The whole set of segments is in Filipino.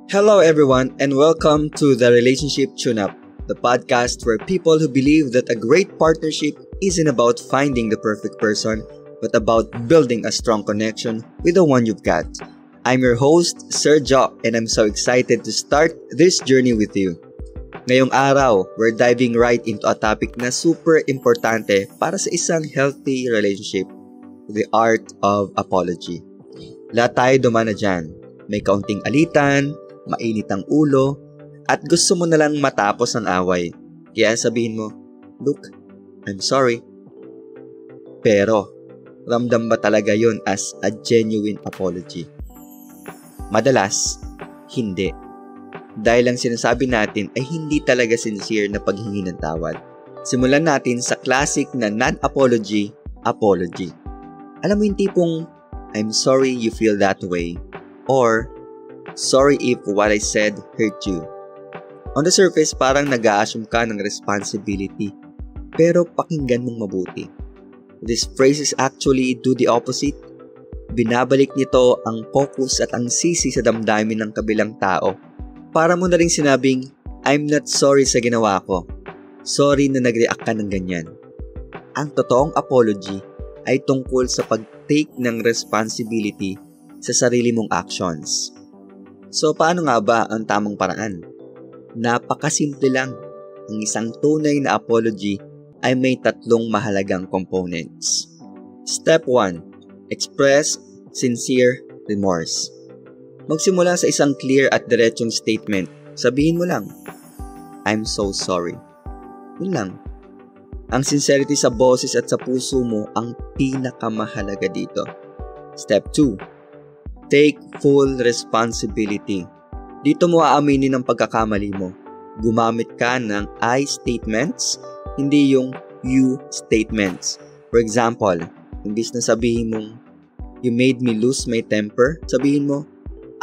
Hello everyone and welcome to the Relationship Tune-Up, the podcast where people who believe that a great partnership isn't about finding the perfect person, but about building a strong connection with the one you've got. I'm your host, Sir Jo, and I'm so excited to start this journey with you. Ngayong araw, we're diving right into a topic na super importante para sa isang healthy relationship, the art of apology. Lahat tayo dumana dyan. May kaunting alitan, mainit ang ulo, at gusto mo na lang matapos ang away. Kaya sabihin mo, "Look, I'm sorry." Pero, ramdam ba talaga yun as a genuine apology? Madalas, hindi. Dahil ang sinasabi natin ay hindi talaga sincere na paghingi ng tawad. Simulan natin sa classic na non-apology, apology. Alam mo yung tipong, "I'm sorry you feel that way," or "Sorry if what I said hurt you." On the surface, parang nag-a-assume ka ng responsibility. Pero pakinggan mong mabuti. These phrases actually do the opposite. Binabalik nito ang focus at ang sisi sa damdamin ng kabilang tao. Para mo na rin sinabing, "I'm not sorry sa ginawa ko. Sorry na nag-react ka ng ganyan." Ang totoong apology ay tungkol sa pag-take ng responsibility sa sarili mong actions. So, paano nga ba ang tamang paraan? Napakasimple lang. Ang isang tunay na apology ay may tatlong mahalagang components. Step 1. Express sincere remorse. Magsimula sa isang clear at diretsong statement. Sabihin mo lang, "I'm so sorry." Yun lang. Ang sincerity sa boses at sa puso mo ang pinakamahalaga dito. Step 2. Take full responsibility. Dito mo aaminin ang pagkakamali mo. Gumamit ka ng I statements, hindi yung you statements. For example, imbis na sabihin mong, "You made me lose my temper," sabihin mo,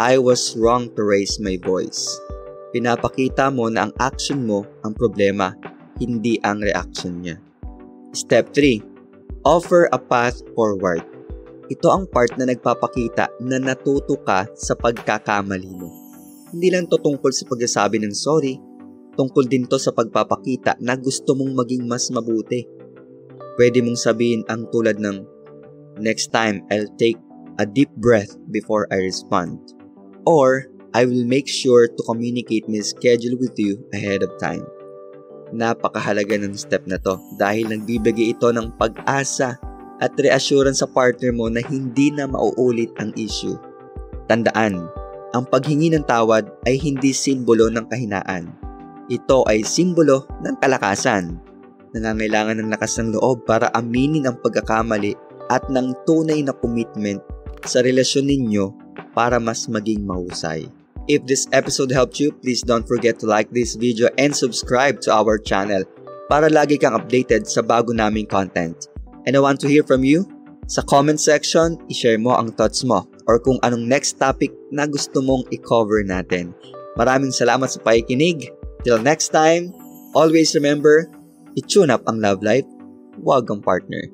"I was wrong to raise my voice." Pinapakita mo na ang action mo ang problema, hindi ang reaction niya. Step 3. Offer a path forward. Ito ang part na nagpapakita na natuto ka sa pagkakamali mo. Hindi lang to tungkol sa pagsasabi ng sorry, tungkol din to sa pagpapakita na gusto mong maging mas mabuti. Pwede mong sabihin ang tulad ng, "Next time, I'll take a deep breath before I respond." Or, "I will make sure to communicate my schedule with you ahead of time." Napakahalaga ng step na to dahil nagbibigay ito ng pag-asa at reassurance sa partner mo na hindi na mauulit ang issue. Tandaan, ang paghingi ng tawad ay hindi simbolo ng kahinaan. Ito ay simbolo ng kalakasan. Nangangailangan ng lakas ng loob para aminin ang pagkakamali at ng tunay na commitment sa relasyon ninyo para mas maging mahusay. If this episode helped you, please don't forget to like this video and subscribe to our channel para lagi kang updated sa bago naming content. And I want to hear from you. Sa comment section, i-share mo ang thoughts mo or kung anong next topic na gusto mong i-cover natin. Maraming salamat sa pakikinig. Till next time, always remember, i-tune up ang love life, huwag ang partner.